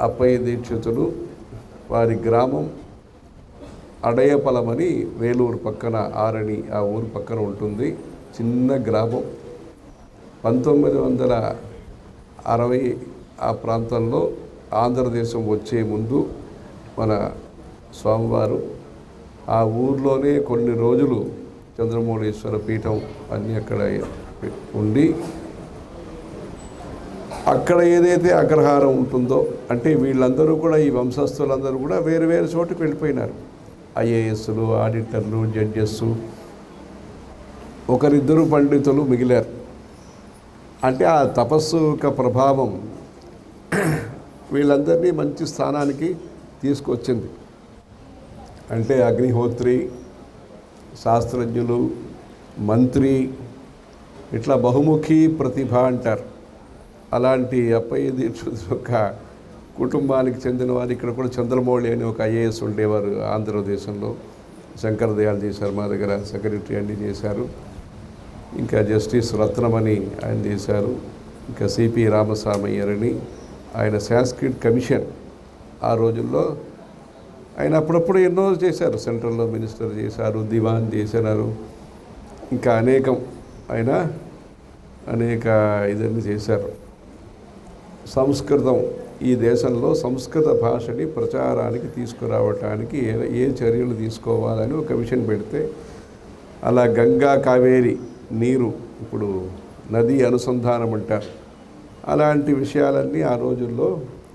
అప్పయ్య దీక్షితులు వారి గ్రామం అడయపలమని వేలూరు పక్కన ఆరణి ఆ ఊరు పక్కన ఉంటుంది. చిన్న గ్రామం. 1960 ఆ ప్రాంతంలో ఆంధ్రదేశం వచ్చే ముందు మన స్వామివారు ఆ ఊర్లోనే కొన్ని రోజులు చంద్రమౌళీశ్వర పీఠం అన్నీ అక్కడ ఉండి, అక్కడ ఏదైతే అగ్రహారం ఉంటుందో, అంటే వీళ్ళందరూ కూడా ఈ వంశస్థులందరూ కూడా వేరు వేరు చోటుకు వెళ్ళిపోయినారు. ఐఏఎస్లు, ఆడిటర్లు, జడ్జెస్, ఒకరిద్దరు పండితులు మిగిలారు. అంటే ఆ తపస్సు యొక్క ప్రభావం వీళ్ళందరినీ మంచి స్థానానికి తీసుకొచ్చింది. అంటే అగ్నిహోత్రి, శాస్త్రజ్ఞులు, మంత్రి, ఇట్లా బహుముఖి ప్రతిభ అంటారు. అలాంటి అప్పయ్య దీక్షితుల యొక్క కుటుంబానికి చెందిన వారు ఇక్కడ కూడా చంద్రమౌళి అని ఒక ఐఏఎస్ ఉండేవారు ఆంధ్రదేశంలో. శంకర దయాళజీ శర్మ దగ్గర సెక్రటరీ అన్నీ చేశారు. ఇంకా జస్టిస్ రత్నమని ఆయన చేశారు. ఇంకా సిపి రామస్వామయ్యరని ఆయన సాంస్క్రిట్ కమిషన్ ఆ రోజుల్లో ఆయన అప్పుడప్పుడు ఎన్నో చేశారు. సెంట్రల్లో మినిస్టర్ చేశారు, దివాన్ చేశారు, ఇంకా ఆయన అనేక ఇదన్నీ చేశారు. సంస్కృతం ఈ దేశంలో సంస్కృత భాషని ప్రచారానికి తీసుకురావటానికి ఏ చర్యలు తీసుకోవాలని ఒక కమిషన్ పెడితే, అలా గంగా కావేరి నీరు ఇప్పుడు నది అనుసంధానం అంటారు, అలాంటి విషయాలన్నీ ఆ రోజుల్లో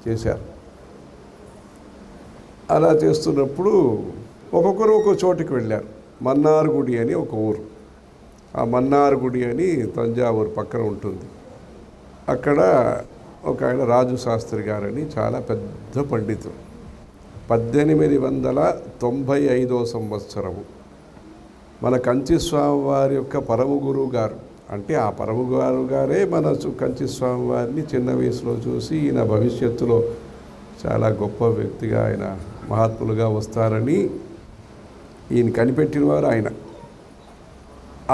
చేశారు. అలా చేస్తున్నప్పుడు ఒక్కొక్కరు ఒక్కో చోటుకి వెళ్ళారు. మన్నార్గుడి అని ఒక ఊరు, ఆ మన్నార్గుడి అని తంజావూరు పక్కన ఉంటుంది. అక్కడ ఒక ఆయన రాజు శాస్త్రి గారని చాలా పెద్ద పండితుడు. 1895 సంవత్సరము మన కంచి స్వామివారి యొక్క పరమ గురువు గారు, అంటే ఆ పరమ గురువు గారే మన కంచి స్వామివారిని చిన్న వయసులో చూసి ఈయన భవిష్యత్తులో చాలా గొప్ప వ్యక్తిగా, ఆయన మహాత్ములుగా వస్తారని ఈయన కనిపెట్టిన వారు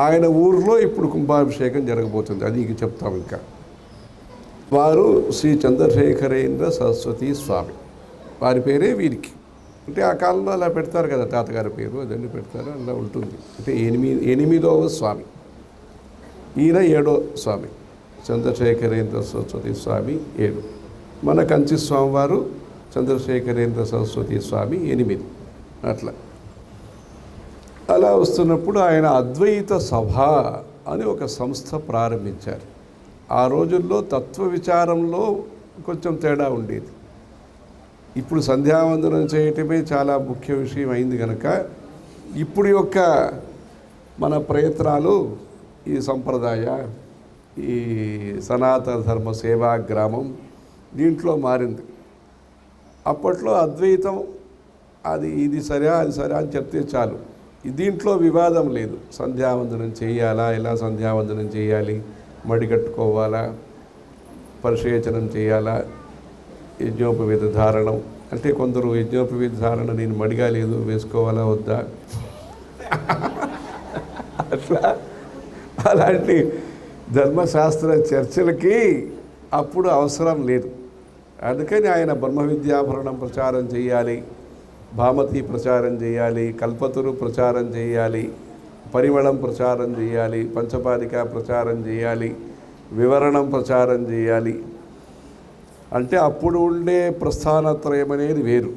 ఆయన ఊరిలో ఇప్పుడు కుంభాభిషేకం జరగబోతుంది. అది ఇక చెప్తాం. ఇంకా వారు శ్రీ చంద్రశేఖరేంద్ర సరస్వతి స్వామి, వారి పేరే వీరికి. అంటే ఆ కాలంలో అలా పెడతారు కదా, తాతగారి పేరు అదన్నీ పెడతారు, అలా ఉంటుంది. అంటే 8వ స్వామి, ఈయన 7వ స్వామి. చంద్రశేఖరేంద్ర సరస్వతి స్వామి 7, మన కంచి స్వామివారు చంద్రశేఖరేంద్ర సరస్వతి స్వామి 8. అలా వస్తున్నప్పుడు ఆయన అద్వైత సభ అని ఒక సంస్థ ప్రారంభించారు. ఆ రోజుల్లో తత్వ విచారంలో కొంచెం తేడా ఉండేది. ఇప్పుడు సంధ్యావందనం చేయటమే చాలా ముఖ్య విషయం అయింది కనుక ఇప్పుడు యొక్క మన ప్రయత్నాలు ఈ సంప్రదాయ, ఈ సనాతన ధర్మ సేవాగ్రామం దీంట్లో మారింది. అప్పట్లో అద్వైతం ఇది సరే అది సరే అని చెప్తే చాలు, దీంట్లో వివాదం లేదు. సంధ్యావందనం చేయాలా, ఎలా సంధ్యావందనం చేయాలి, మడి కట్టుకోవాలా, పరిశేచనం చేయాలా, యజ్ఞోపవీత ధారణం, అంటే కొందరు యజ్ఞోపవీత ధారణ నేను మడిగా లేదు వేసుకోవాలా వద్దా అట్లా అలాంటి ధర్మశాస్త్ర చర్చలకి అప్పుడు అవసరం లేదు. అందుకని ఆయన బ్రహ్మ విద్యాభరణం ప్రచారం చేయాలి, భామతి ప్రచారం చేయాలి, కల్పతరు ప్రచారం చేయాలి, పరిమళం ప్రచారం చేయాలి, పంచపాదిక ప్రచారం చేయాలి, వివరణం ప్రచారం చేయాలి. అంటే అప్పుడు ఉండే ప్రస్థానత్రయం అనేది వేరు.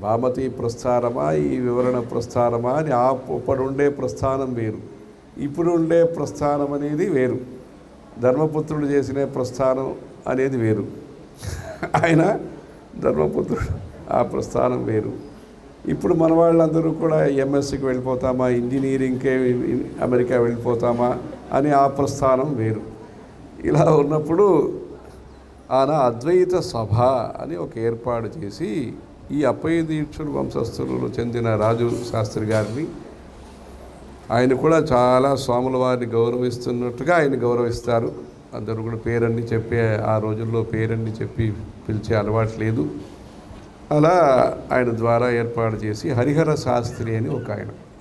భామతి ప్రస్థానమా, ఈ వివరణ ప్రస్థానమా అని అప్పుడు ఉండే ప్రస్థానం వేరు, ఇప్పుడు ఉండే ప్రస్థానం అనేది వేరు. ధర్మపుత్రుడు చేసిన ప్రస్థానం అనేది వేరు, ఆయన ధర్మపుత్రుడు ఆ ప్రస్థానం వేరు. ఇప్పుడు మన వాళ్ళందరూ కూడా ఎంఎస్సికి వెళ్ళిపోతామా, ఇంజనీరింగ్కే అమెరికా వెళ్ళిపోతామా అని ఆ ప్రస్థానం వేరు. ఇలా ఉన్నప్పుడు ఆయన అద్వైత సభ అని ఒక ఏర్పాటు చేసి ఈ అప్పయ్య దీక్షుడు వంశస్థులు చెందిన రాజు శాస్త్రి గారిని, ఆయన కూడా చాలా స్వాముల వారిని గౌరవిస్తున్నట్టుగా ఆయన గౌరవిస్తారు. అందరూ కూడా పేరన్నీ చెప్పి, ఆ రోజుల్లో పేరన్నీ చెప్పి పిలిచే అలవాటు లేదు. అలా ఆయన ద్వారా ఏర్పాటు చేసి హరిహర శాస్త్రి అని ఒక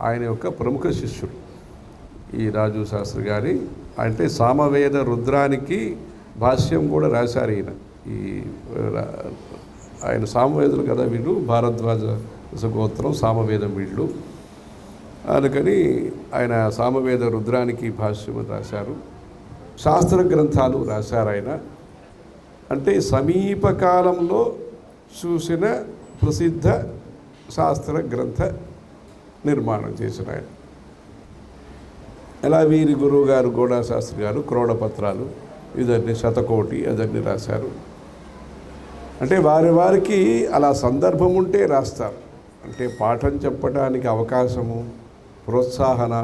ఆయన యొక్క ప్రముఖ శిష్యుడు ఈ రాజు శాస్త్రి గారి. అంటే సామవేద రుద్రానికి భాష్యం కూడా రాశారు ఈయన. ఈ ఆయన సామవేదులు కదా వీళ్ళు, భారద్వాజ గోత్రం, సామవేదం వీళ్ళు. అందుకని ఆయన సామవేద రుద్రానికి భాష్యం రాశారు. శాస్త్ర గ్రంథాలు రాశారు ఆయన. అంటే సమీపకాలంలో చూసిన ప్రసిద్ధ శాస్త్ర గ్రంథ నిర్మాణం చేసిన ఆయన. ఎలా వీరి గురువు గారు గోడాశాస్త్రి గారు క్రోడపత్రాలు ఇదన్నీ శతకోటి అదన్నీ రాశారు. అంటే వారికి అలా సందర్భం ఉంటే రాస్తారు. అంటే పాఠం చెప్పడానికి అవకాశము, ప్రోత్సాహన.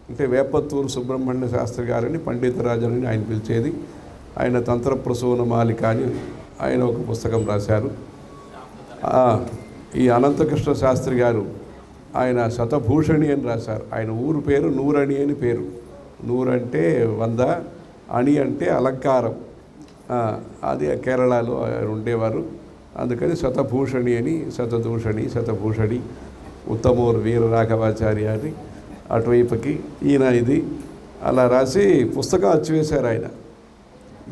అంటే వేపత్తూరు సుబ్రహ్మణ్య శాస్త్రి గారని పండితరాజుని ఆయన పిలిచేది. ఆయన తంత్రప్రసూన మాలిక అని ఆయన ఒక పుస్తకం రాశారు. ఈ అనంతకృష్ణ శాస్త్రి గారు ఆయన శతభూషణి అని రాశారు. ఆయన ఊరు పేరు నూరణి అని పేరు. నూరంటే 100, అణి అంటే అలంకారం. అది కేరళలో ఉండేవారు. అందుకని శతభూషణి అని, శతదూషణి, శతభూషణి, ఉత్తమూరు వీరరాఘవాచార్య అని అటువైపుకి ఈయన ఇది అలా రాసి పుస్తకం అచ్చివేశారు ఆయన.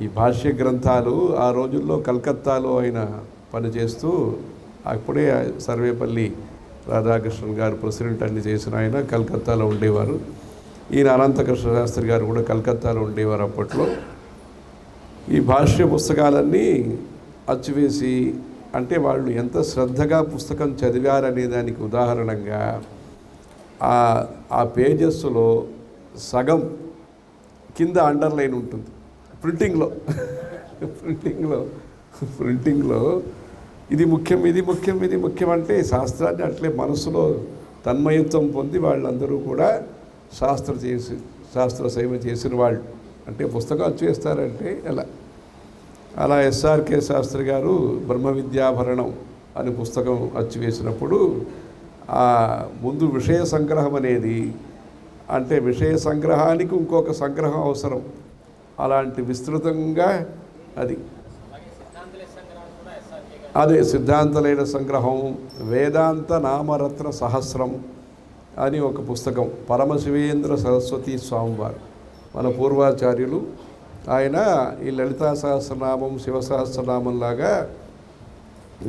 ఈ భాష్య గ్రంథాలు ఆ రోజుల్లో కలకత్తాలో ఆయన పనిచేస్తూ, అప్పుడే సర్వేపల్లి రాధాకృష్ణన్ గారు ప్రెసిడెంట్ అన్ని చేసిన ఆయన కలకత్తాలో ఉండేవారు. ఈయన అనంతకృష్ణ శాస్త్రి గారు కూడా కలకత్తాలో ఉండేవారు అప్పట్లో. ఈ భాష్య పుస్తకాలన్నీ అచ్చివేసి, అంటే వాళ్ళు ఎంత శ్రద్ధగా పుస్తకం చదివారనే దానికి ఉదాహరణంగా ఆ పేజెస్లో సగం కింద అండర్లైన్ ఉంటుంది ప్రింటింగ్లో ఇది ముఖ్యం, ఇది ముఖ్యం, ఇది ముఖ్యం. అంటే శాస్త్రాన్ని అట్లే మనసులో తన్మయత్వం పొంది వాళ్ళందరూ కూడా శాస్త్ర సేవ చేసిన వాళ్ళు. అంటే పుస్తకం అచ్చివేస్తారంటే ఎలా? అలా ఎస్ఆర్కే శాస్త్రి గారు బ్రహ్మ విద్యాభరణం అనే పుస్తకం అచ్చివేసినప్పుడు ముందు విషయ సంగ్రహం అనేది, అంటే విషయ సంగ్రహానికి ఇంకొక సంగ్రహం అవసరం. అలాంటి విస్తృతంగా అదే సిద్ధాంతలైన సంగ్రహం. వేదాంత నామరత్న సహస్రం అని ఒక పుస్తకం పరమశివేంద్ర సరస్వతి స్వామివారు మన పూర్వాచార్యులు. ఆయన ఈ లలితా సహస్రనామం, శివ సహస్రనామం లాగా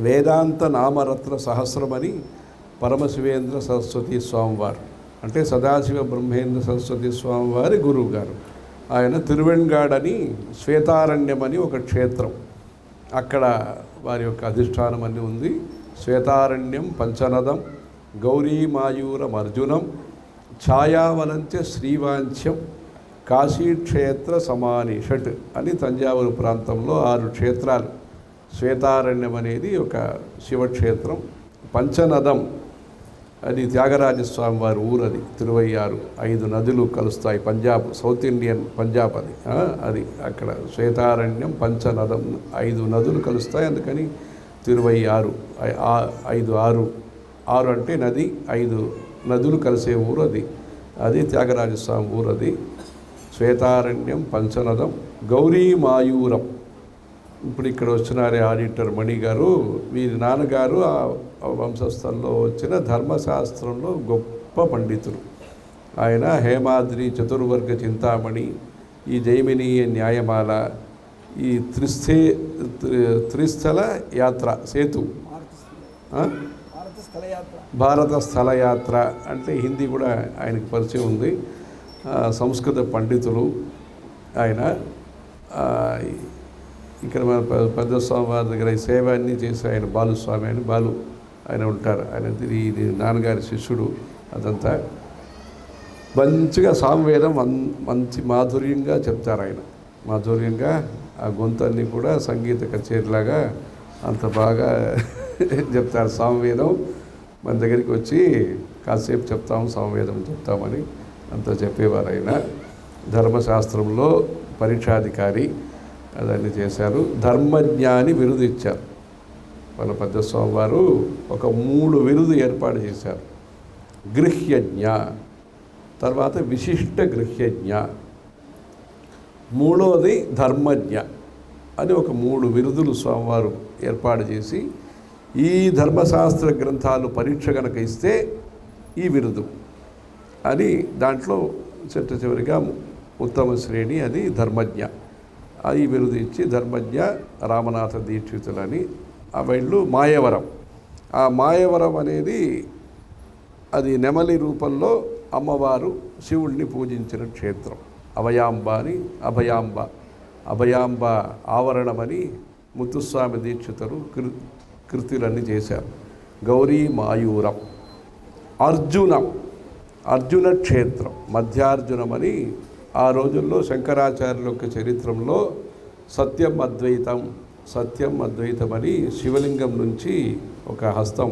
వేదాంత నామరత్న సహస్రం అని పరమశివేంద్ర సరస్వతి స్వామివారు, అంటే సదాశివ బ్రహ్మేంద్ర సరస్వతి స్వామివారి గురువు గారు. ఆయన తిరువెంగాడని శ్వేతారణ్యం అని ఒక క్షేత్రం, అక్కడ వారి యొక్క అధిష్టానం అన్నీ ఉంది. శ్వేతారణ్యం పంచనదం గౌరీమాయూరం అర్జునం ఛాయావనంత్య శ్రీవాంఛ్యం కాశీక్షేత్ర సమాని షట్ అని తంజావూరు ప్రాంతంలో 6 క్షేత్రాలు. శ్వేతారణ్యం అనేది ఒక శివక్షేత్రం. పంచనదం అది త్యాగరాజస్వామి వారి ఊరు, అది తిరువయ్యారు. 5 నదులు కలుస్తాయి, పంజాబ్, సౌత్ ఇండియన్ పంజాబ్ అది అక్కడ శ్వేతారణ్యం పంచనదం 5 నదులు కలుస్తాయి. అందుకని తిరువయ్యారు 5 6 అంటే నది, 5 నదులు కలిసే ఊరు అది త్యాగరాజస్వామి ఊరు. అది శ్వేతారణ్యం పంచనదం గౌరీమాయూరం. ఇప్పుడు ఇక్కడ వచ్చినారే ఆడిటర్ మణి గారు, వీరి నాన్నగారు ఆ వంశస్థంలో వచ్చిన ధర్మశాస్త్రంలో గొప్ప పండితులు. ఆయన హేమాద్రి చతుర్వర్గ చింతామణి, ఈ జైమినీయ న్యాయమాల, ఈ త్రిస్థల యాత్ర సేతు, భారత స్థలయాత్ర అంటే హిందీ కూడా ఆయనకు పరిచయం ఉంది. సంస్కృత పండితులు ఆయన. ఇక్కడ మన పెద్ద స్వామి వారి దగ్గర ఈ సేవ అన్నీ చేసి ఆయన బాలుస్వామి అని ఆయన ఉంటారు. ఆయన ఇది నాన్నగారి శిష్యుడు. అదంతా మంచిగా సామవేదం మంచి మాధుర్యంగా చెప్తారు ఆయన. మాధుర్యంగా ఆ గొంతన్ని కూడా సంగీత కచేరీలాగా అంత బాగా చెప్తారు. సామవేదం మన దగ్గరికి వచ్చి కాసేపు చెప్తాము, సామవేదం చెప్తామని అంత చెప్పేవారు ఆయన. ధర్మశాస్త్రంలో పరీక్షాధికారి అదన్నీ చేశారు. ధర్మజ్ఞాని బిరుదు ఇచ్చారు. మన పెద్ద స్వామి వారు ఒక 3 బిరుదు ఏర్పాటు చేశారు. గృహ్యజ్ఞ, తర్వాత విశిష్ట గృహ్యజ్ఞ, మూడవది ధర్మజ్ఞ అని ఒక 3 బిరుదులు స్వామివారు ఏర్పాటు చేసి, ఈ ధర్మశాస్త్ర గ్రంథాలు పరీక్ష కనుక ఇస్తే ఈ బిరుదు అని దాంట్లో చివరిగా ఉత్తమ శ్రేణి అది ధర్మజ్ఞ. ఈ బిరుదు ఇచ్చి ధర్మజ్ఞ రామనాథ దీక్షితులని వీళ్ళు మాయవరం. ఆ మాయవరం అనేది అది నెమలి రూపంలో అమ్మవారు శివుణ్ణి పూజించిన క్షేత్రం. అభయాంబ అని అభయాంబ ఆవరణమని ముత్తుస్వామి దీక్షితులు కృతులన్నీ చేశారు. గౌరీ మాయూరం. అర్జున క్షేత్రం మధ్యార్జునమని ఆ రోజుల్లో శంకరాచార్యుల యొక్క చరిత్రంలో సత్యం అద్వైతమని శివలింగం నుంచి ఒక హస్తం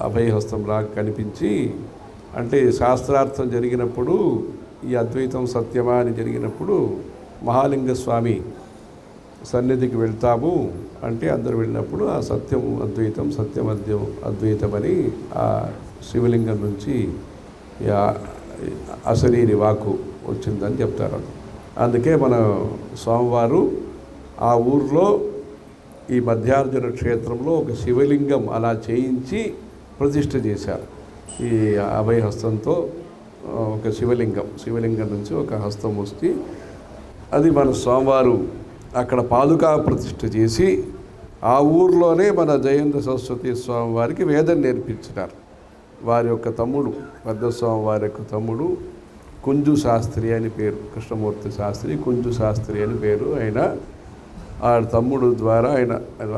అభయహస్తం లాగా కనిపించి, అంటే శాస్త్రార్థం జరిగినప్పుడు ఈ అద్వైతం సత్యమా అని జరిగినప్పుడు మహాలింగ స్వామి సన్నిధికి వెళ్తాము అంటే అందరూ వెళ్ళినప్పుడు ఆ సత్యం అద్వైతమని ఆ శివలింగం నుంచి అశరీరి వాకు వచ్చిందని చెప్తారు. అందుకే మన స్వామివారు ఆ ఊర్లో ఈ మధ్యార్జున క్షేత్రంలో ఒక శివలింగం అలా చేయించి ప్రతిష్ఠ చేశారు. ఈ అభయహస్తంతో ఒక శివలింగం నుంచి ఒక హస్తం వచ్చి అది మన స్వామివారు అక్కడ పాదుకా ప్రతిష్ఠ చేసి ఆ ఊర్లోనే మన జయేంద్ర సరస్వతి స్వామి వారికి వేదం నేర్పించినారు. వారి యొక్క తమ్ముడు పెద్దస్వామి వారి యొక్క తమ్ముడు కుంజు శాస్త్రి అని పేరు, కృష్ణమూర్తి శాస్త్రి కుంజు శాస్త్రి అని పేరు. ఆ తమ్ముడు ద్వారా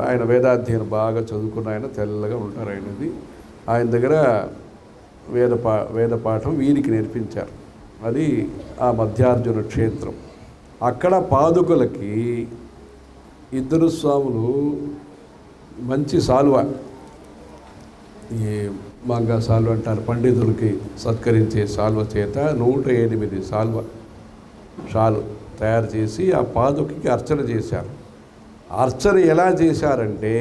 ఆయన వేదాధ్యయనం బాగా చదువుకున్న ఆయన, తెల్లగా ఉంటారు ఆయనది. ఆయన దగ్గర వేద పాఠం వీరికి నేర్పించారు. అది ఆ మధ్యార్జున క్షేత్రం. అక్కడ పాదుకలకి ఇద్దరు స్వాములు మంచి సాల్వ, ఈ మంగా సాల్వ అంటారు, పండితులకి సత్కరించే సాల్వ చేత 108 షాలు తయారు చేసి ఆ పాదుకకి అర్చన చేశారు. అర్చన ఎలా చేశారంటే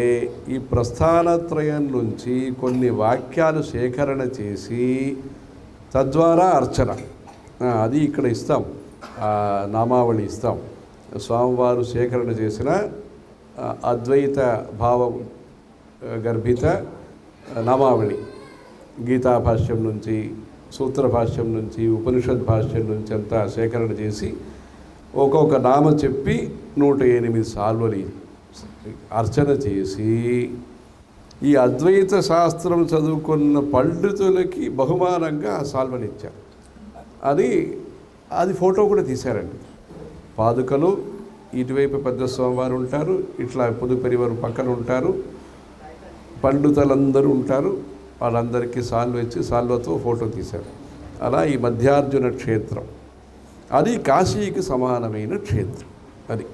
ఈ ప్రస్థానత్రయం నుంచి కొన్ని వాక్యాలు సేకరణ చేసి తద్వారా అర్చన. అది ఇక్కడ ఇస్తాం, నామావళి ఇస్తాం. స్వామివారు సేకరణ చేసిన అద్వైత భావం గర్భిత నామావళి, గీతా భాష్యం నుంచి, సూత్ర భాష్యం నుంచి, ఉపనిషద్ భాష్యం నుంచి అంతా సేకరణ చేసి ఒక్కొక్క నామ చెప్పి 108 సాల్వలు అర్చన చేసి ఈ అద్వైత శాస్త్రం చదువుకున్న పండితులకి బహుమానంగా ఆ సాల్వలు ఇచ్చారు. అది ఫోటో కూడా తీశారండి. పాదుకలు ఇటువైపు పెద్ద స్వామివారు ఉంటారు, ఇట్లా పుదుపరివారు పక్కన ఉంటారు, పండితులందరూ ఉంటారు. వాళ్ళందరికీ సాల్వ ఇచ్చి సాల్వతో ఫోటో తీశారు. అలా ఈ మధ్యార్జున క్షేత్రం అది కాశీకి సమానమైన క్షేత్రం. అది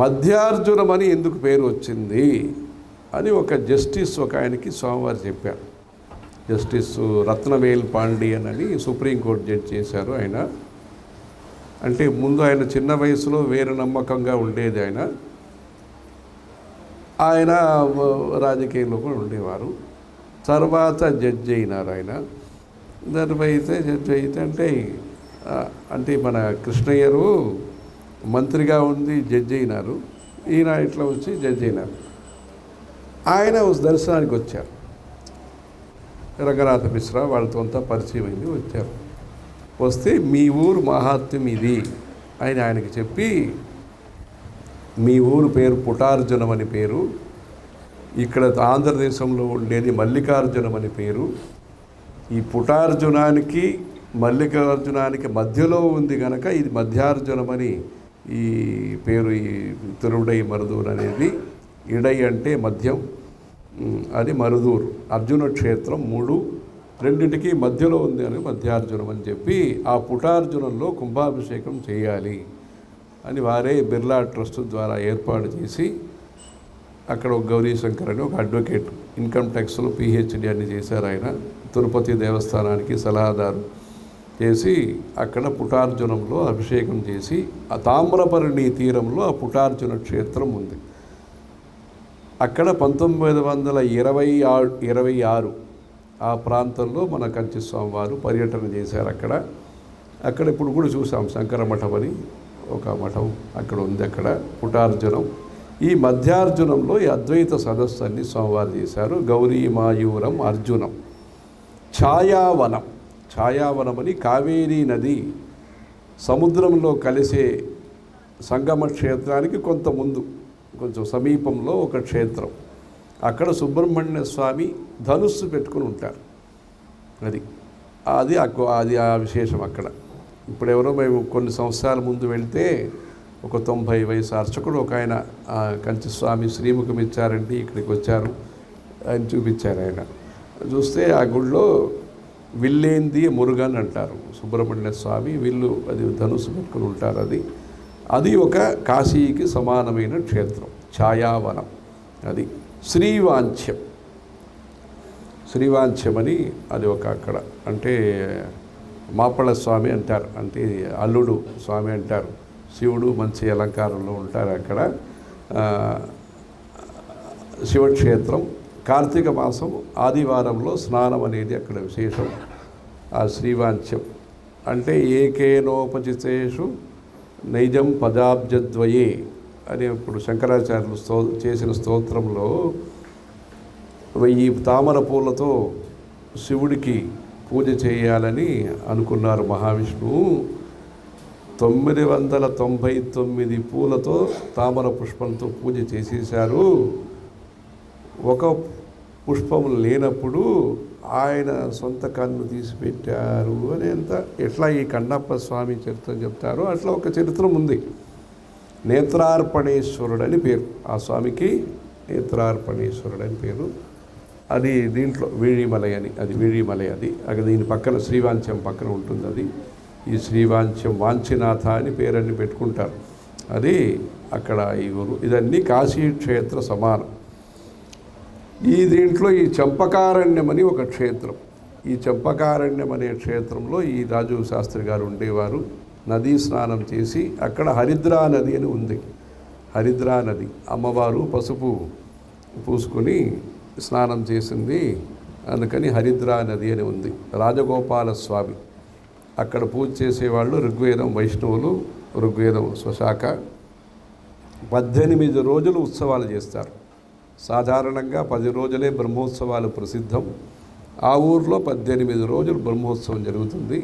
మధ్యార్జునమని ఎందుకు పేరు వచ్చింది అని ఒక జస్టిస్ ఒక ఆయనకి స్వామివారు చెప్పారు. జస్టిస్ రత్నవేల్ పాండియన్ అని సుప్రీంకోర్టు జడ్జి చేశారు. అంటే ముందు ఆయన చిన్న వయసులో వేరే నమ్మకంగా ఉండేది. ఆయన రాజకీయంలో కూడా ఉండేవారు. తర్వాత జడ్జి అయినారు. జడ్జి అయితే అంటే మన కృష్ణయ్యరు మంత్రిగా ఉంది జడ్జి అయినారు. ఈయన ఇట్లా వచ్చి జడ్జి అయినారు. ఆయన దర్శనానికి వచ్చారు. రంగనాథ మిశ్రా వాళ్ళతో అంతా పరిచయం అయింది. వచ్చారు. వస్తే మీ ఊరు మహాత్మ్యం ఇది అని ఆయనకి చెప్పి, మీ ఊరు పేరు పుటార్జునం అని పేరు, ఇక్కడ ఆంధ్రదేశంలో ఉండేది మల్లికార్జునం అని పేరు, ఈ పుటార్జునానికి మల్లికార్జునానికి మధ్యలో ఉంది కనుక ఇది మధ్యార్జునమని ఈ పేరు. ఈ తిరువుడై మరుదూరు అనేది, ఇడై అంటే మధ్యం, అది మరుదూరు. అర్జున క్షేత్రం 3 రెండింటికి మధ్యలో ఉంది అని మధ్యార్జునం అని చెప్పి ఆ పుటార్జునంలో కుంభాభిషేకం చేయాలి అని వారే బిర్లా ట్రస్ట్ ద్వారా ఏర్పాటు చేసి అక్కడ ఒక గౌరీశంకర్ అని ఒక అడ్వకేట్, ఇన్కమ్ ట్యాక్స్లో పిహెచ్డి అని చేశారు. ఆయన తిరుపతి దేవస్థానానికి సలహాదారు చేసి అక్కడ పుటార్జునంలో అభిషేకం చేసి ఆ తామ్రపర్ణి తీరంలో ఆ పుటార్జున క్షేత్రం ఉంది. అక్కడ 1926 ఆ ప్రాంతంలో మన కంచి స్వామివారు పర్యటన చేశారు. అక్కడ ఇప్పుడు కూడా చూసాం, శంకర మఠం అని ఒక మఠం అక్కడ ఉంది. అక్కడ పుటార్జునం, ఈ మధ్యార్జునంలో ఈ అద్వైత సదస్సు అన్ని స్వామివారు చేశారు. గౌరీ మాయూరం అర్జునం. ఛాయావనం అని కావేరీ నది సముద్రంలో కలిసే సంగమ క్షేత్రానికి కొంత ముందు కొంచెం సమీపంలో ఒక క్షేత్రం. అక్కడ సుబ్రహ్మణ్య స్వామి ధనుస్సు పెట్టుకుని ఉంటారు. అది అది అది ఆ విశేషం అక్కడ. ఇప్పుడెవరో మేము కొన్ని సంవత్సరాల ముందు వెళ్తే ఒక 90 వయసు అర్చకుడు ఒక ఆయన కంచి స్వామి శ్రీముఖం ఇచ్చారండి, ఇక్కడికి వచ్చారు ఆయన చూపించారు. ఆయన చూస్తే ఆ గుడిలో విల్లేంది మురుగన్ అంటారు సుబ్రహ్మణ్య స్వామి, విల్లు అది ధనుసు పెట్టుకుని ఉంటారు. అది ఒక కాశీకి సమానమైన క్షేత్రం, ఛాయావనం. అది శ్రీవాంఛ్యం, శ్రీవాంఛ్యమని అది ఒక అక్కడ అంటే మాపళ స్వామి అంటారు, అంటే అల్లుడు స్వామి అంటారు. శివుడు మంచి అలంకారంలో ఉంటారు అక్కడ. శివక్షేత్రం. కార్తీక మాసం ఆదివారంలో స్నానం అనేది అక్కడ విశేషం. ఆ శ్రీవాంఛ్యం అంటే ఏకేనోపచితేషు నైజం పదాబ్జద్వయే అని ఇప్పుడు శంకరాచార్యులు చేసిన స్తోత్రంలో 1000 తామర పూలతో శివుడికి పూజ చేయాలని అనుకున్నారు మహావిష్ణువు. 999 పూలతో తామర పుష్పంతో పూజ చేసేశారు. ఒక పుష్పం లేనప్పుడు ఆయన సొంత కన్ను తీసి పెట్టారు అని ఎట్లా ఈ కన్నప్ప స్వామి చరిత్ర చెప్తారో అట్లా ఒక చరిత్రం ఉంది. నేత్రార్పణేశ్వరుడు అని పేరు ఆ స్వామికి, నేత్రార్పణేశ్వరుడు అని పేరు. అది దీంట్లో వీழிమలై అని, అది వీழிమలై. అది దీని పక్కన శ్రీవాంఛ్యం పక్కన ఉంటుంది. అది ఈ శ్రీవాంఛ్యం వాంఛినాథ అని పేరన్ని పెట్టుకుంటారు. అది అక్కడ ఈ ఊరు. ఇదన్నీ కాశీ క్షేత్ర సమానం. దీంట్లో ఈ చంపకారణ్యం అని ఒక క్షేత్రం. ఈ చంపకారణ్యం అనే క్షేత్రంలో ఈ రాజు శాస్త్రి గారు ఉండేవారు. నదీ స్నానం చేసి అక్కడ హరిద్రా నది అని ఉంది. హరిద్రా నది అమ్మవారు పసుపు పూసుకొని స్నానం చేసింది, అందుకని హరిద్రా నది అని ఉంది. రాజగోపాల స్వామి అక్కడ పూజ చేసేవాళ్ళు ఋగ్వేదం వైష్ణవులు, ఋగ్వేదం స్వశాఖ. 18 రోజులు ఉత్సవాలు చేస్తారు. సాధారణంగా 10 రోజులే బ్రహ్మోత్సవాలు ప్రసిద్ధం. ఆ ఊర్లో 18 రోజులు బ్రహ్మోత్సవం జరుగుతుంది.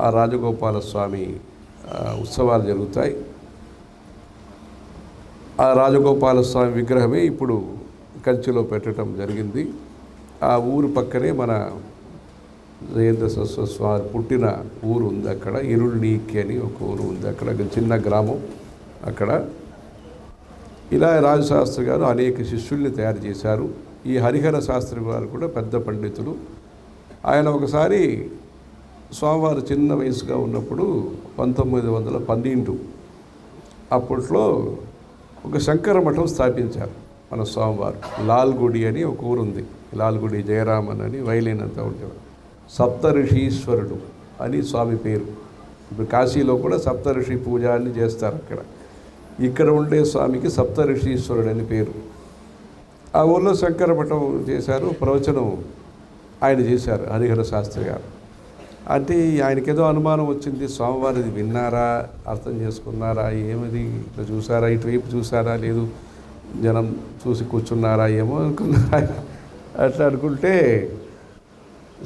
ఆ రాజగోపాల స్వామి ఉత్సవాలు జరుగుతాయి. ఆ రాజగోపాల స్వామి విగ్రహమే ఇప్పుడు కంచిలో పెట్టడం జరిగింది. ఆ ఊరు పక్కనే మన జయేంద్ర సరస్వతి స్వామి పుట్టిన ఊరు ఉంది. అక్కడ ఇరుళ్ళీకి అని ఒక ఊరు ఉంది. అక్కడ చిన్న గ్రామం. అక్కడ ఇలా రాజశాస్త్రి గారు అనేక శిష్యుల్ని తయారు చేశారు. ఈ హరిహర శాస్త్రి గారు కూడా పెద్ద పండితులు. ఆయన ఒకసారి స్వామివారు చిన్న వయసుగా ఉన్నప్పుడు 1912 అప్పట్లో ఒక శంకర మఠం స్థాపించారు మన స్వామివారు. లాల్గుడి అని ఒక ఊరు ఉంది. లాల్గుడి జయరామన్ అని వైలిన్ అంతా ఉండేవారు. సప్తఋషీశ్వరుడు అని స్వామి పేరు. ఇప్పుడు కాశీలో కూడా సప్తఋషి పూజ అని చేస్తారు. ఇక్కడ ఉండే స్వామికి సప్తఋషీశ్వరుడు అని పేరు. ఆ ఊళ్ళో శంకర మఠం చేశారు. ప్రవచనం ఆయన చేశారు హరిహర శాస్త్రి గారు. అంటే ఆయనకేదో అనుమానం వచ్చింది, స్వామివారిది విన్నారా, అర్థం చేసుకున్నారా, ఏమిది ఇట్లా చూసారా, ఇటువైపు చూసారా, లేదు జనం చూసి కూర్చున్నారా ఏమో అనుకున్నారా. అట్లా అనుకుంటే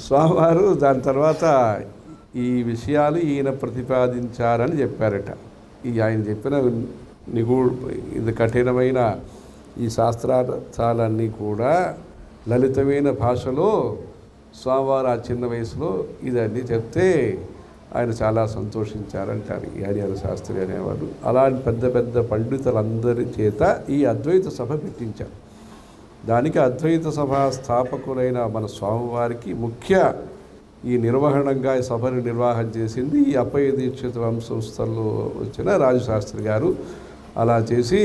స్వామివారు దాని తర్వాత ఈ విషయాలు ఈయన ప్రతిపాదించారని చెప్పారట. ఆయన చెప్పిన ఇది కఠినమైన ఈ శాస్త్రార్థాలన్నీ కూడా లలితమైన భాషలో స్వామివారు ఆ చిన్న వయసులో ఇదన్నీ చెప్తే ఆయన చాలా సంతోషించారంటారు ఈ హరిహర శాస్త్రి అనేవారు. అలాంటి పెద్ద పెద్ద పండితులందరి చేత ఈ అద్వైత సభ పెట్టించారు. దానికి అద్వైత సభ స్థాపకులైన మన స్వామివారికి ముఖ్య ఈ నిర్వహణంగా ఈ సభను నిర్వహణ చేసింది ఈ అప్పయ్య దీక్షిత వంశస్థల్లో వచ్చిన రాజశాస్త్రి గారు. అలా చేసి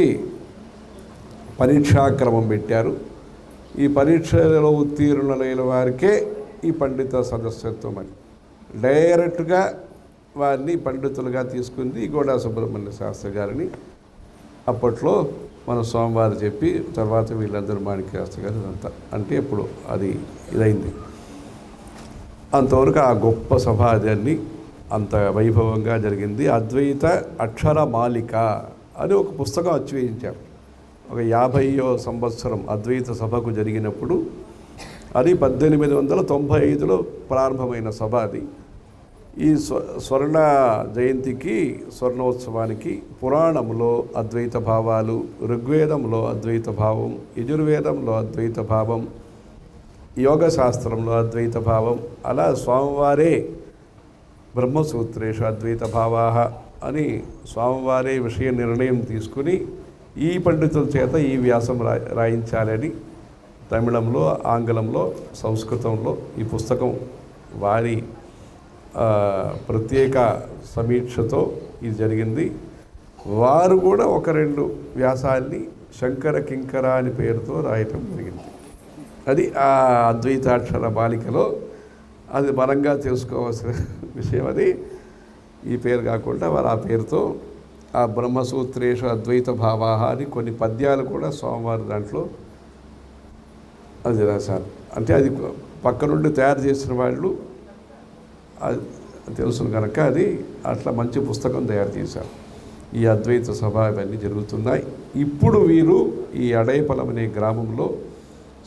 పరీక్షాక్రమం పెట్టారు. ఈ పరీక్షలలో ఉత్తీర్ణులైన వారికే ఈ పండిత సదస్యత్వం అని డైరెక్ట్గా వారిని పండితులుగా తీసుకుంది గోడా సుబ్రహ్మణ్య శాస్త్రి గారిని. అప్పట్లో మన స్వామివారు చెప్పి తర్వాత వీళ్ళందరూ మాణిక్య శాస్త్రి గారు అంతా అంటే ఇప్పుడు అది ఇదైంది. అంతవరకు ఆ గొప్ప సభ అదాన్ని అంత వైభవంగా జరిగింది. అద్వైత అక్షర మాలిక అని ఒక పుస్తకం అచ్చువేయించారు. ఒక 50వ సంవత్సరం అద్వైత సభకు జరిగినప్పుడు, అది 1895లో ప్రారంభమైన సభ. అది ఈ స్వర్ణ జయంతికి స్వర్ణోత్సవానికి పురాణంలో అద్వైత భావాలు, ఋగ్వేదంలో అద్వైత భావం, యజుర్వేదంలో అద్వైత భావం, యోగ శాస్త్రంలో అద్వైత భావం, అలా స్వామివారే బ్రహ్మసూత్రేషు అద్వైత భావాహ అని స్వామివారే విషయ నిర్ణయం తీసుకుని ఈ పండితుల చేత ఈ వ్యాసం రాయించాలని తమిళంలో, ఆంగ్లంలో, సంస్కృతంలో ఈ పుస్తకం వారి ప్రత్యేక సమీక్షతో ఇది జరిగింది. వారు కూడా ఒక 2 వ్యాసాల్ని శంకర కింకర అని పేరుతో రాయటం జరిగింది. అది ఆ అద్వైతాక్షర బాలికలో అది బలంగా తెలుసుకోవాల్సిన విషయం. అది ఈ పేరు కాకుండా వారు ఆ పేరుతో ఆ బ్రహ్మసూత్రేషు అద్వైత భావాహ అని కొన్ని పద్యాలు కూడా స్వామివారి దాంట్లో అది రాశారు. అంటే అది పక్క నుండి తయారు చేసిన వాళ్ళు తెలుసును కనుక అది అట్లా మంచి పుస్తకం తయారు చేశారు. ఈ అద్వైత సభ ఇవన్నీ జరుగుతున్నాయి. ఇప్పుడు వీరు ఈ అడైపలం అనే గ్రామంలో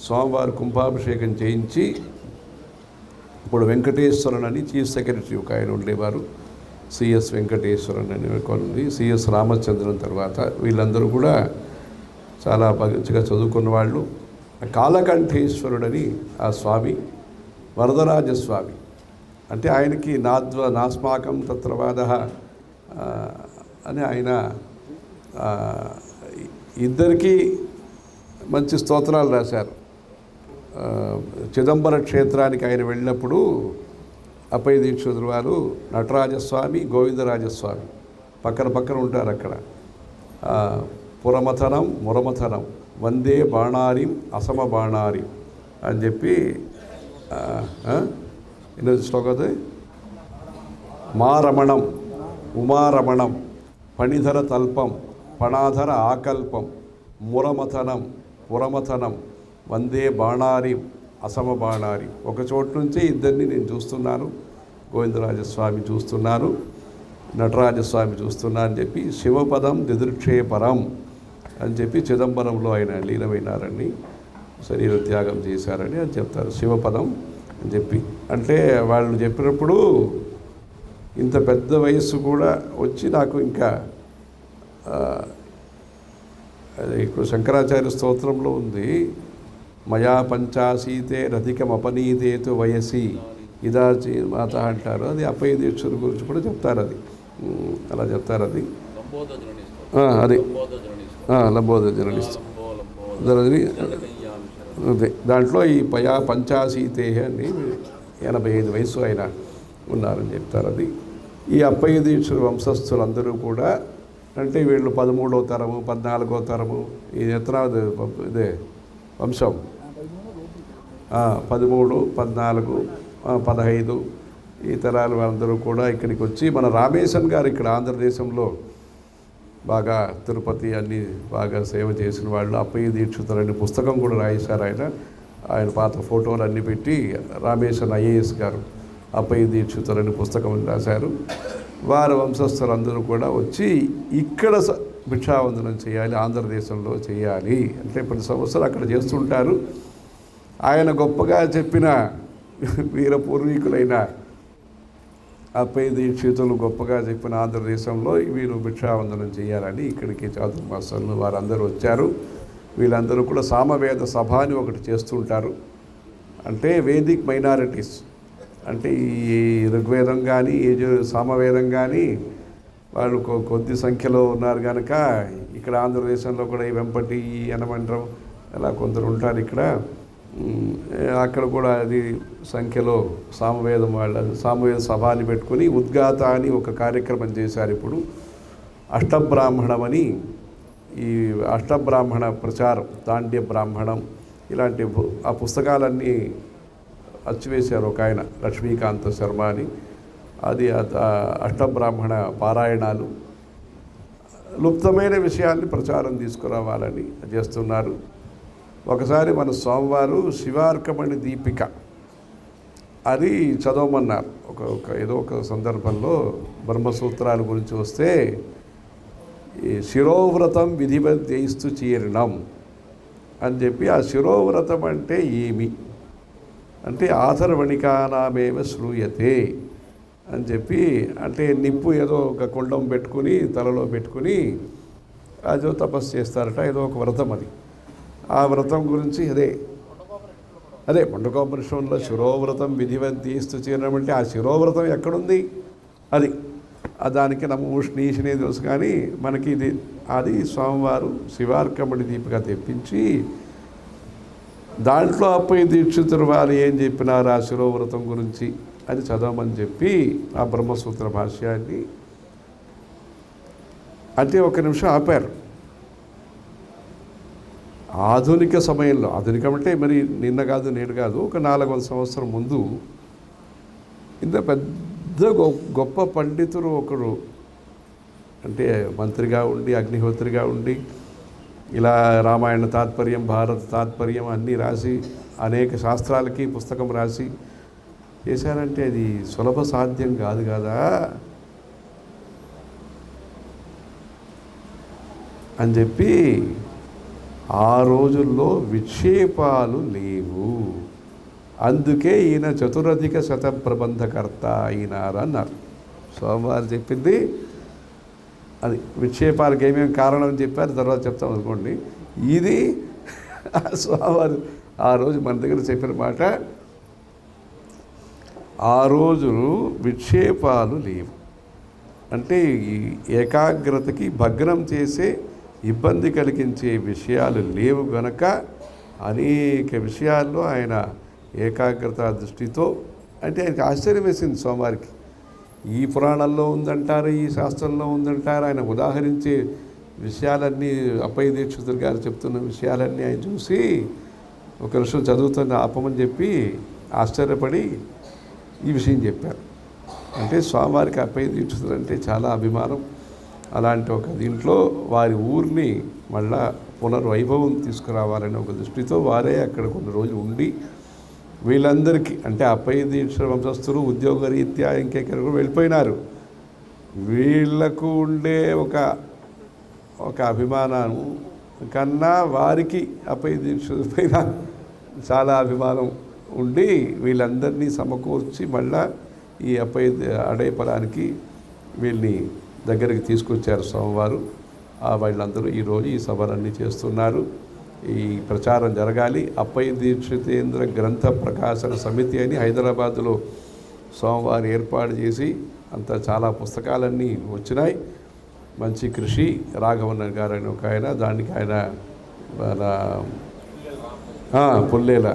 స్వామివారి కుంభాభిషేకం చేయించి, ఇప్పుడు వెంకటేశ్వరన్ అని చీఫ్ సెక్రటరీ ఒక ఆయన ఉండేవారు, సిఎస్ వెంకటేశ్వరన్ అని కొన్ని, సిఎస్ రామచంద్రన్ తర్వాత వీళ్ళందరూ కూడా చాలా మంచిగా చదువుకున్న వాళ్ళు. కాలకంఠేశ్వరుడని ఆ స్వామి వరదరాజస్వామి, అంటే ఆయనకి నాస్మాకం తత్రవాద అని ఆయన ఇద్దరికీ మంచి స్తోత్రాలు రాశారు. చిదంబర క్షేత్రానికి ఆయన వెళ్ళినప్పుడు అప్పయ్య దీక్షితులు వారు నటరాజస్వామి, గోవిందరాజస్వామి పక్కన ఉంటారు అక్కడ. పురమథనం మురమథనం వందే బాణారిం అసమ బాణారిం అని చెప్పి ఎన్నో శ్లోకది మారమణం ఉమారమణం పణిధర తల్పం పణాధర ఆకల్పం మురమథనం పురమథనం వందే బాణారి అసమ బాణారి. ఒక చోటు నుంచి ఇద్దరిని నేను చూస్తున్నాను, గోవిందరాజస్వామి చూస్తున్నాను, నటరాజస్వామి చూస్తున్నా అని చెప్పి శివపదం దిదృక్షేపరం అని చెప్పి చిదంబరంలో ఆయన లీనమైనారని, శరీర త్యాగం చేశారని అని చెప్తారు. శివపదం అని చెప్పి అంటే వాళ్ళు చెప్పినప్పుడు ఇంత పెద్ద వయస్సు కూడా వచ్చి నాకు ఇంకా ఇప్పుడు శంకరాచార్య స్తోత్రంలో ఉంది, మయా పంచాశీతే రధికమపనీతేతు వయసి ఇదాచి మాత అంటారు. అది అప్పయ్య దీక్షల గురించి కూడా చెప్తారు. అది అలా చెప్తారు. అది అది లంబోదజనని అదే దాంట్లో ఈ పయా పంచాశీతే అని 85 వయసు ఆయన ఉన్నారని చెప్తారు. అది ఈ అప్పయ్య దీక్షల వంశస్థులందరూ కూడా అంటే వీళ్ళు 13వ తరము 14వ తరము ఈ ఎత్తనాది ఇదే వంశం 13, 14, 15 ఈ తరాలు వాళ్ళందరూ కూడా ఇక్కడికి వచ్చి మన రామేశన్ గారు ఇక్కడ ఆంధ్రదేశంలో బాగా తిరుపతి అన్నీ బాగా సేవ చేసిన వాళ్ళు అప్పయ్య దీక్షితులని పుస్తకం కూడా రాయించారు. ఆయన పాత ఫోటోలు అన్నీ పెట్టి రామేశన్ ఐఏఎస్ గారు అప్పయ్య దీక్షితులని పుస్తకం రాశారు. వారి వంశస్థులందరూ కూడా వచ్చి ఇక్కడ భిక్షావందనం చేయాలి, ఆంధ్రదేశంలో చేయాలి అంటే ప్రతి సంవత్సరం అక్కడ చేస్తుంటారు. ఆయన గొప్పగా చెప్పిన వీర పూర్వీకులైన అప్పయ్య దీక్షితులు గొప్పగా చెప్పిన ఆంధ్రదేశంలో వీరు భిక్షావందనం చేయాలని ఇక్కడికి చాతుర్మాసాలు వారందరూ వచ్చారు. వీళ్ళందరూ కూడా సామవేద సభ అని ఒకటి చేస్తుంటారు. అంటే వేదిక్ మైనారిటీస్ అంటే ఈ ఋగ్వేదం కానీ సామవేదం కానీ వాళ్ళు కొద్ది సంఖ్యలో ఉన్నారు కనుక ఇక్కడ ఆంధ్రదేశంలో కూడా ఈ వెంపటి ఈ యనమండ్రం అలా కొందరు ఉంటారు ఇక్కడ. అక్కడ కూడా అది సంఖ్యలో సామవేదం సామవేద సభ అని పెట్టుకుని ఉద్గాత అని ఒక కార్యక్రమం చేశారు. ఇప్పుడు అష్టబ్రాహ్మణం అని ఈ అష్టబ్రాహ్మణ ప్రచారం, దాండ్య బ్రాహ్మణం ఇలాంటి ఆ పుస్తకాలన్నీ అచ్చివేశారు ఒక ఆయన లక్ష్మీకాంత శర్మ అని. అది అష్టబ్రాహ్మణ పారాయణాలు లుప్తమైన విషయాల్ని ప్రచారం తీసుకురావాలని చేస్తున్నారు. ఒకసారి మన స్వామివారు శివార్కమణి దీపిక అది చదవమన్నారు. ఏదో ఒక సందర్భంలో బ్రహ్మసూత్రాల గురించి వస్తే ఈ శిరోవ్రతం విధివద్యయిస్తు చీర్ణం అని చెప్పి ఆ శిరోవ్రతం అంటే ఏమి అంటే ఆథర్వణికానామేవ శ్రూయతే అని చెప్పి, అంటే నిప్పు ఏదో ఒక కుండం పెట్టుకుని తలలో పెట్టుకుని అదో తపస్సు చేస్తారట, ఏదో ఒక వ్రతం అది. ఆ వ్రతం గురించి అదే ముండకోపనిషంలో శిరోవ్రతం విధివంతి స్తుచీర్ణం అంటే ఆ శిరోవ్రతం ఎక్కడుంది అది దానికి నమోష్ణీషినే తెలుసు. కానీ మనకి అది స్వామివారు శివార్కమణి దీపిక తెప్పించి దాంట్లో అప్పయ్య దీక్షితులు వారు ఏం చెప్పినారు ఆ శిరోవ్రతం గురించి అది చదవమని చెప్పి ఆ బ్రహ్మసూత్ర భాష్యాన్ని అంటే ఒక నిమిషం ఆపారు. ఆధునిక సమయంలో, ఆధునికం అంటే మరి నిన్న కాదు నేడు కాదు, ఒక 400 సంవత్సరం ముందు ఇంత పెద్ద గొప్ప పండితుడు ఒకడు, అంటే మంత్రిగా ఉండి అగ్నిహోత్రిగా ఉండి ఇలా రామాయణ తాత్పర్యం భారత తాత్పర్యం అన్నీ రాసి అనేక శాస్త్రాలకి పుస్తకం రాసి చేశారంటే అది సులభ సాధ్యం కాదు కదా అని చెప్పి, ఆ రోజుల్లో విక్షేపాలు లేవు, అందుకే ఈయన చతురధిక శత ప్రబంధకర్త అయినారన్నారు. స్వామివారు చెప్పింది అది. విక్షేపాలకు ఏమేమి కారణం అని చెప్పారు, తర్వాత చెప్తాం అనుకోండి. ఇది స్వామివారు ఆ రోజు మన దగ్గర చెప్పిన మాట. ఆ రోజు విక్షేపాలు లేవు అంటే ఈ ఏకాగ్రతకి భగ్నం చేసే ఇబ్బంది కలిగించే విషయాలు లేవు గనక అనేక విషయాల్లో ఆయన ఏకాగ్రత దృష్టితో, అంటే ఆయనకి ఆశ్చర్యం వేసింది స్వామివారికి. ఈ పురాణంలో ఉందంటారు, ఈ శాస్త్రంలో ఉందంటారు, ఆయన ఉదాహరించే విషయాలన్నీ అప్పయ్య దీక్షితులు గారు చెప్తున్న విషయాలన్నీ ఆయన చూసి ఒక విషయం చదువుతున్న ఆపమని చెప్పి ఆశ్చర్యపడి ఈ విషయం చెప్పారు. అంటే స్వామివారికి అప్పయ్య దీక్షితులు అంటే చాలా అభిమానం. అలాంటి ఒక దీంట్లో వారి ఊరిని మళ్ళా పునర్వైభవం తీసుకురావాలనే ఒక దృష్టితో వారే అక్కడ కొన్ని రోజులు ఉండి వీళ్ళందరికీ, అంటే అప్పయ్య దీక్ష వంశస్థులు ఉద్యోగరీత్యా ఇంకెక్కడికి వెళ్ళిపోయినారు, వీళ్లకు ఉండే ఒక అభిమానం కన్నా వారికి అప్పయ్య దీక్ష పైన చాలా అభిమానం ఉండి వీళ్ళందరినీ సమకూర్చి మళ్ళా ఈ అప్పయ్య అడయపలానికి వీళ్ళని దగ్గరికి తీసుకొచ్చారు స్వామివారు. వాళ్ళందరూ ఈరోజు ఈ సభలన్నీ చేస్తున్నారు. ఈ ప్రచారం జరగాలి. అప్పయ్య దీక్షితేంద్ర గ్రంథ ప్రకాశన సమితి అని హైదరాబాదులో స్వామివారు ఏర్పాటు చేసి అంత చాలా పుస్తకాలన్నీ వచ్చినాయి. మంచి కృషి. రాఘవన్ గారు అని ఒక ఆయన, దానికి ఆయన పుల్లేల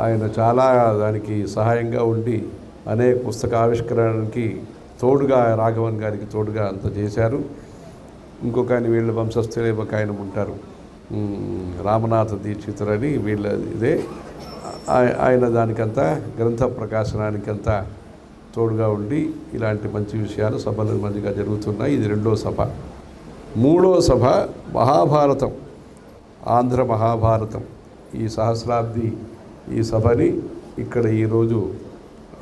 ఆయన చాలా దానికి సహాయంగా ఉండి అనేక పుస్తక ఆవిష్కరణకి తోడుగా, రాఘవన్ గారికి తోడుగా అంత చేశారు. ఇంకొక ఆయన వీళ్ళ వంశస్థులే ఒక ఆయన ఉంటారు, రామనాథ దీక్షితులని, వీళ్ళ ఇదే ఆయన దానికంతా గ్రంథ ప్రకాశనానికంతా తోడుగా ఉండి ఇలాంటి మంచి విషయాలు సభలు మంచిగా జరుగుతున్నాయి. ఇది 2వ సభ. 3వ సభ మహాభారతం, ఆంధ్ర మహాభారతం, ఈ సహస్రాబ్ది ఈ సభని ఇక్కడ ఈరోజు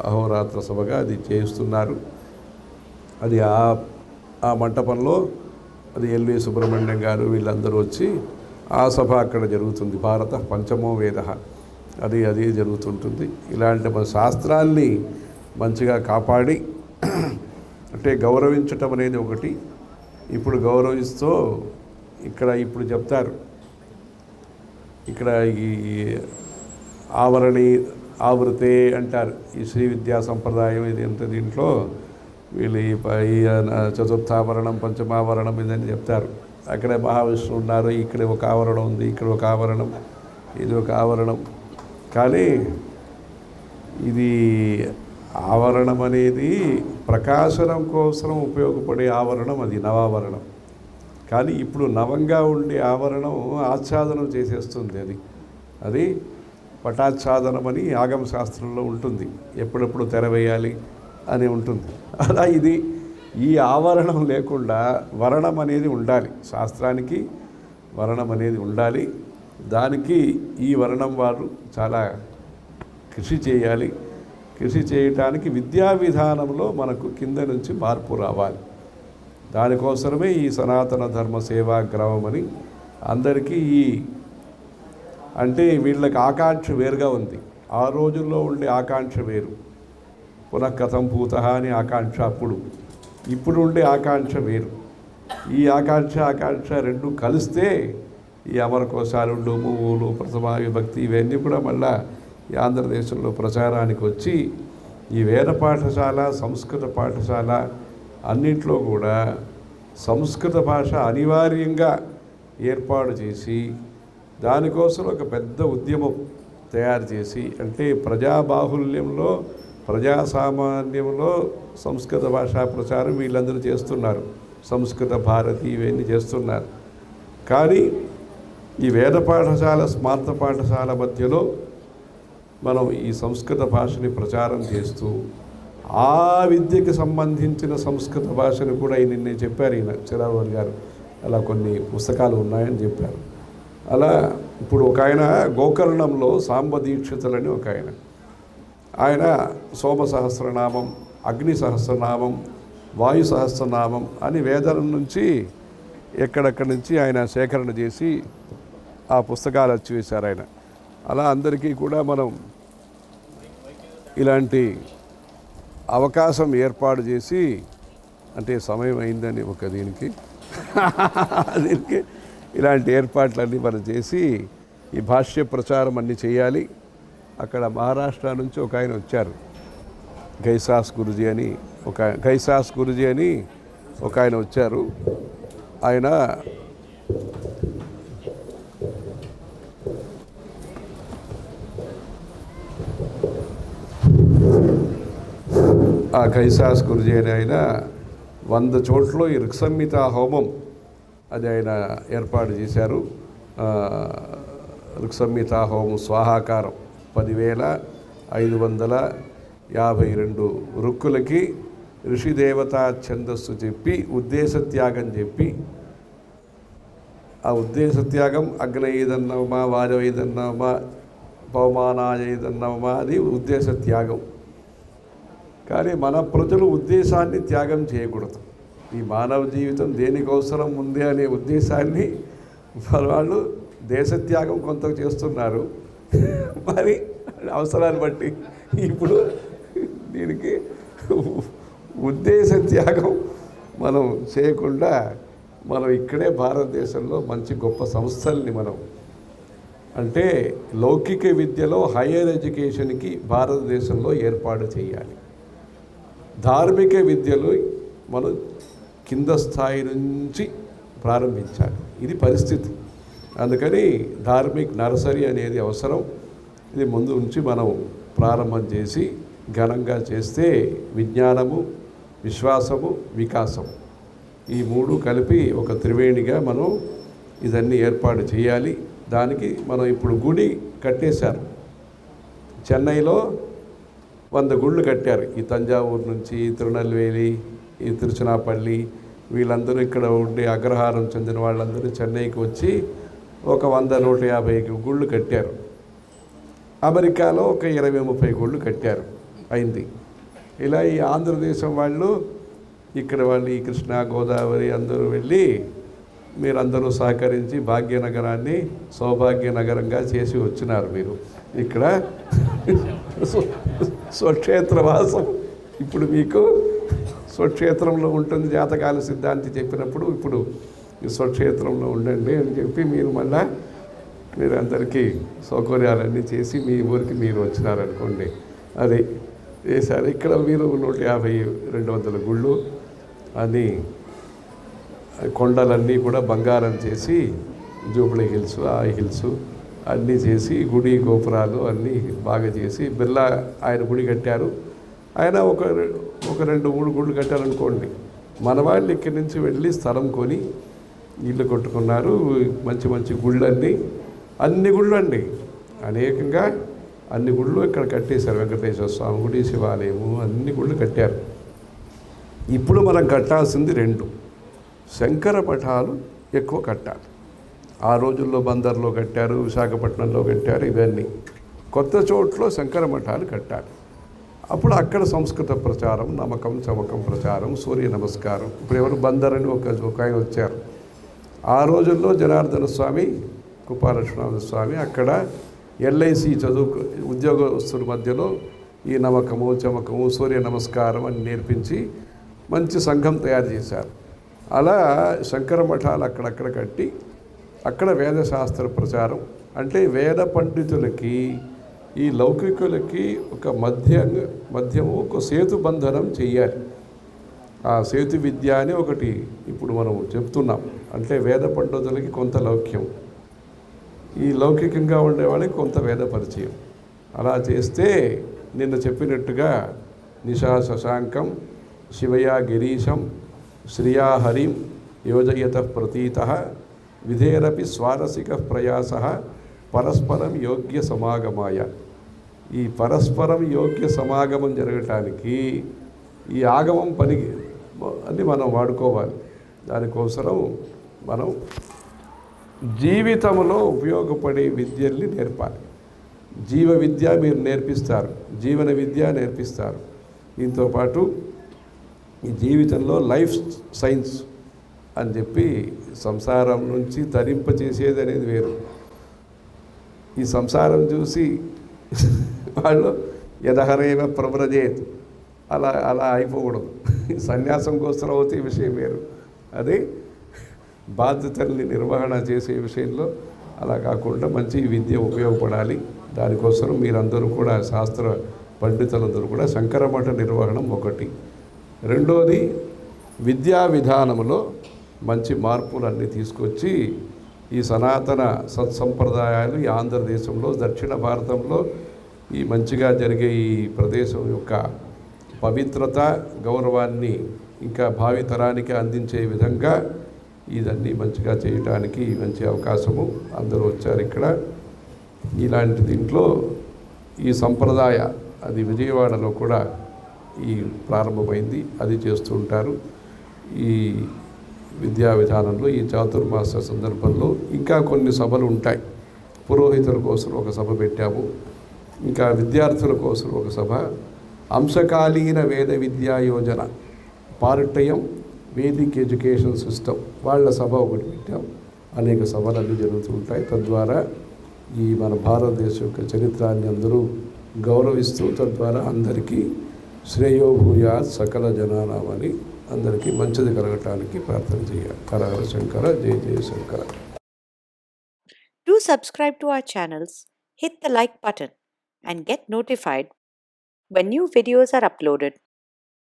అహోరాత్ర సభగా అది చేస్తున్నారు. అది ఆ మంటపంలో అది ఎల్వి సుబ్రహ్మణ్యం గారు వీళ్ళందరూ వచ్చి ఆ సభ అక్కడ జరుగుతుంది. భారత పంచమో వేద అది జరుగుతుంటుంది. ఇలాంటి మన శాస్త్రాల్ని మంచిగా కాపాడి, అంటే గౌరవించటం అనేది ఒకటి. ఇప్పుడు గౌరవిస్తూ ఇప్పుడు చెప్తారు, ఇక్కడ ఈ ఆవృతే అంటారు. ఈ శ్రీ విద్యా సంప్రదాయం ఇది ఎంత దీంట్లో వీళ్ళు ఈ చతుర్థావరణం పంచమావరణం ఇదని చెప్తారు. అక్కడే మహావిష్ణువు ఉన్నారు, ఇక్కడ ఒక ఆవరణం ఉంది, ఇక్కడ ఒక ఆవరణం, ఇది ఒక ఆవరణం. కానీ ఇది ఆవరణం అనేది ప్రకాశనం కోసం ఉపయోగపడే ఆవరణం, అది నవావరణం. కానీ ఇప్పుడు నవంగా ఉండే ఆవరణం ఆచ్ఛాదనం చేసేస్తుంది. అది పటాచ్ఛాదనం అని ఆగమ శాస్త్రంలో ఉంటుంది, ఎప్పుడెప్పుడు తెరవేయాలి అని ఉంటుంది. అలా ఇది ఈ ఆవరణం లేకుండా వర్ణం అనేది ఉండాలి, శాస్త్రానికి వర్ణం అనేది ఉండాలి. దానికి ఈ వర్ణం వారు చాలా కృషి చేయాలి. కృషి చేయటానికి విద్యా విధానంలో మనకు కింద నుంచి మార్పు రావాలి. దానికోసమే ఈ సనాతన ధర్మ సేవాగ్రామం అని అందరికీ అంటే వీళ్ళకి ఆకాంక్ష వేరుగా ఉంది. ఆ రోజుల్లో ఉండే ఆకాంక్ష వేరు, పునఃకథం పూత అని ఆకాంక్ష అప్పుడు. ఇప్పుడు ఉండే ఆకాంక్ష వేరు. ఈ ఆకాంక్ష రెండు కలిస్తే ఈ అమరకోశాలు, మూవులు, ప్రథమ విభక్తి ఇవన్నీ కూడా మళ్ళా ఈ ఆంధ్రదేశంలో ప్రచారానికి వచ్చి ఈ వేద పాఠశాల, సంస్కృత పాఠశాల అన్నింటిలో కూడా సంస్కృత భాష అనివార్యంగా ఏర్పాటు చేసి దానికోసం ఒక పెద్ద ఉద్యమం తయారు చేసి, అంటే ప్రజాబాహుల్యంలో, ప్రజాసామాన్యంలో సంస్కృత భాషా ప్రచారం వీళ్ళందరూ చేస్తున్నారు. సంస్కృత భారతి ఇవన్నీ చేస్తున్నారు. కానీ ఈ వేద పాఠశాల, స్మార్త పాఠశాల మధ్యలో మనం ఈ సంస్కృత భాషని ప్రచారం చేస్తూ ఆ విద్యకి సంబంధించిన సంస్కృత భాషను కూడా నిన్నే చెప్పారు ఈయన చిరావర్ గారు. అలా కొన్ని పుస్తకాలు ఉన్నాయని చెప్పారు. అలా ఇప్పుడు ఒక ఆయన గోకర్ణంలో సాంబదీక్షితులని ఒక ఆయన సోమ సహస్రనామం, అగ్ని సహస్రనామం, వాయు సహస్రనామం అని వేదాల నుంచి ఎక్కడెక్కడి నుంచి ఆయన సేకరణ చేసి ఆ పుస్తకాలు వచ్చి వేశారు ఆయన. అలా అందరికీ కూడా మనం ఇలాంటి అవకాశం ఏర్పాటు చేసి, అంటే సమయం అయిందని ఒక దీనికి ఇలాంటి ఏర్పాట్లన్నీ మనం చేసి ఈ భాష్య ప్రచారం అన్నీ చేయాలి. అక్కడ మహారాష్ట్ర నుంచి ఒక ఆయన వచ్చారు, గైసాస్ గురుజీ అని ఒక ఆయన వచ్చారు. ఆయన ఆ గైసాస్ గురుజీ అని ఆయన 100 చోట్ల ఈ ఋక్సంహిత హోమం అది ఆయన ఏర్పాటు చేశారు. ఋక్సంహిత హోమం స్వాహాకారం 10,552 రుక్కులకి ఋషిదేవతా ఛందస్సు చెప్పి ఉద్దేశ త్యాగం చెప్పి, ఆ ఉద్దేశ త్యాగం అగ్నైదన్నవమా, వాజవైదన్నవమా, పవమానాయదన్నవమా అది ఉద్దేశ త్యాగం. కానీ మన ప్రజలు ఉద్దేశాన్ని త్యాగం చేయకూడదు. ఈ మానవ జీవితం దేనికోసరం ఉంది అనే ఉద్దేశాన్ని వాళ్ళు దేశత్యాగం కొంత చేస్తున్నారు. మరి అవసరాన్ని బట్టి ఇప్పుడు దీనికి ఉద్దేశ త్యాగం మనం చేయకుండా మనం ఇక్కడే భారతదేశంలో మంచి గొప్ప సంస్థల్ని మనం, అంటే లౌకిక విద్యలో హయ్యర్ ఎడ్యుకేషన్కి భారతదేశంలో ఏర్పాటు చేయాలి. ధార్మిక విద్యలో మనం కింద స్థాయి నుంచి ప్రారంభించాలి. ఇది పరిస్థితి. అందుకని ధార్మిక్ నర్సరీ అనేది అవసరం. ఇది ముందు నుంచి మనం ప్రారంభం చేసి ఘనంగా చేస్తే విజ్ఞానము, విశ్వాసము, వికాసం ఈ 3 కలిపి ఒక త్రివేణిగా మనం ఇదన్నీ ఏర్పాటు చేయాలి. దానికి మనం ఇప్పుడు గుడి కట్టేశారు. చెన్నైలో 100 గుళ్ళు కట్టారు. ఈ తంజావూరు నుంచి, తిరునెల్వేలి, ఈ తిరుచినాపల్లి వీళ్ళందరూ ఇక్కడ ఉండే అగ్రహారం చెందిన వాళ్ళందరూ చెన్నైకి వచ్చి ఒక 100-150 గుళ్ళు కట్టారు. అమెరికాలో ఒక 20-30 గుళ్ళు కట్టారు అయింది. ఇలా ఈ ఆంధ్రదేశం వాళ్ళు ఇక్కడ వాళ్ళు ఈ కృష్ణా, గోదావరి అందరూ వెళ్ళి మీరందరూ సహకరించి భాగ్యనగరాన్ని సౌభాగ్యనగరంగా చేసి వచ్చినారు. మీరు ఇక్కడ స్వక్షేత్రవాసం ఇప్పుడు మీకు స్వక్షేత్రంలో ఉంటుంది. జాతకాల సిద్ధాంతి చెప్పినప్పుడు ఇప్పుడు ఈ స్వక్షేత్రంలో ఉండండి అని చెప్పి మీరు మళ్ళా మీరందరికీ సౌకర్యాలన్నీ చేసి మీ ఊరికి మీరు వచ్చినారనుకోండి. అది చేశారు. ఇక్కడ మీరు 150-200 గుళ్ళు అని కొండలన్నీ కూడా బంగారం చేసి జూబ్లీ హిల్స్, ఆ హిల్స్ అన్నీ చేసి గుడి గోపురాలు అన్నీ బాగా చేసి బిర్లా ఆయన గుడి కట్టారు. ఆయన ఒక 2-3 గుళ్ళు కట్టారనుకోండి. మన వాళ్ళు ఇక్కడి నుంచి వెళ్ళి స్థలం కొని ఇల్లు కొట్టుకున్నారు. మంచి మంచి గుళ్ళన్నీ, అన్ని గుళ్ళు అండి, అనేకంగా అన్ని గుళ్ళు ఇక్కడ కట్టేశారు. వెంకటేశ్వర స్వామి గుడి, శివాలయము అన్ని గుళ్ళు కట్టారు. ఇప్పుడు మనం కట్టాల్సింది 2 శంకర పఠాలు ఎక్కువ కట్టాలి. ఆ రోజుల్లో బందర్లో కట్టారు, విశాఖపట్నంలో కట్టారు. ఇవన్నీ కొత్త చోట్ల శంకర మఠాలు కట్టాలి. అప్పుడు అక్కడ సంస్కృత ప్రచారం, నమ్మకం చమకం ప్రచారం, సూర్య నమస్కారం. ఇప్పుడు ఎవరు బందర్ అని ఒక ఆయన వచ్చారు. ఆ రోజుల్లో జనార్దన స్వామి, కుపాలక్ష్మణ స్వామి అక్కడ LIC ఉద్యోగస్తుల మధ్యలో ఈ నమకము చమకము సూర్య నమస్కారం అని నేర్పించి మంచి సంఘం తయారు చేశారు. అలా శంకర మఠాలు అక్కడక్కడ కట్టి అక్కడ వేదశాస్త్ర ప్రచారం అంటే వేద పండితులకి ఈ లౌకికులకి ఒక మధ్యము ఒక సేతు బంధనం చెయ్యాలి. ఆ సేతు విద్య అని ఒకటి ఇప్పుడు మనం చెప్తున్నాం. అంటే వేద పండితులకి కొంత లౌక్యం, ఈ లౌకికంగా ఉండే వాళ్ళకి కొంత వేద పరిచయం. అలా చేస్తే నిన్న చెప్పినట్టుగా నిశా శశాంకం శివయా గిరీశం శ్రియా హరిం యోజయత ప్రతీత విధేరపి స్వారసిక ప్రయాస పరస్పరం యోగ్య సమాగమాయ. ఈ పరస్పరం యోగ్య సమాగమం జరగటానికి ఈ ఆగమం పని అని మనం వాడుకోవాలి. దానికోసం మనం జీవితంలో ఉపయోగపడే విద్యల్ని నేర్పాలి. జీవ విద్య మీరు నేర్పిస్తారు, జీవన విద్య నేర్పిస్తారు. దీంతోపాటు ఈ జీవితంలో లైఫ్ సైన్స్ అని చెప్పి సంసారం నుంచి తరింపచేసేది అనేది వేరు. ఈ సంసారం చూసి వాళ్ళు యదహరేవ ప్రవ్రజేత్ అలా అలా అయిపోకూడదు. సన్యాసం కోసం అవుతే విషయం వేరు. అది బాధ్యతల్ని నిర్వహణ చేసే విషయంలో అలా కాకుండా మంచి విద్య ఉపయోగపడాలి. దానికోసం మీరందరూ కూడా శాస్త్ర పండితులందరూ కూడా శంకర మఠ నిర్వహణం ఒకటి. రెండోది విద్యా విధానంలో మంచి మార్పులన్నీ తీసుకొచ్చి ఈ సనాతన సత్సంప్రదాయాలు ఈ ఆంధ్రదేశంలో దక్షిణ భారతంలో ఈ మంచిగా జరిగే ఈ ప్రదేశం యొక్క పవిత్రత గౌరవాన్ని ఇంకా భావితరానికి అందించే విధంగా ఇదన్నీ మంచిగా చేయడానికి మంచి అవకాశము. అందరూ వచ్చారు ఇక్కడ. ఇలాంటి దీంట్లో ఈ సంప్రదాయ అది విజయవాడలో కూడా ఈ ప్రారంభమైంది, అది చేస్తూ ఉంటారు. ఈ విద్యా విధానంలో ఈ చాతుర్మాస సందర్భంలో ఇంకా కొన్ని సభలు ఉంటాయి. పురోహితుల కోసం ఒక సభ పెట్టాము, ఇంకా విద్యార్థుల కోసం ఒక సభ, అంశకాలీన వేద విద్యా యోజన పార్టయం వేదిక్ ఎడ్యుకేషన్ సిస్టమ్ వాళ్ళ సభ ఒకటి పెట్టాం. అనేక సభలన్నీ జరుగుతూ ఉంటాయి. తద్వారా ఈ మన భారతదేశం యొక్క చరిత్రాన్ని అందరూ గౌరవిస్తూ తద్వారా అందరికీ శ్రేయోభూయాత్ సకల జనానామని అందరికీ మంచిది కలగటానికి ప్రార్థన చేయాలి. హర హర శంకర, జయ జయ Shankara. Do subscribe to our channels, hit the like button and get notified when new videos are uploaded.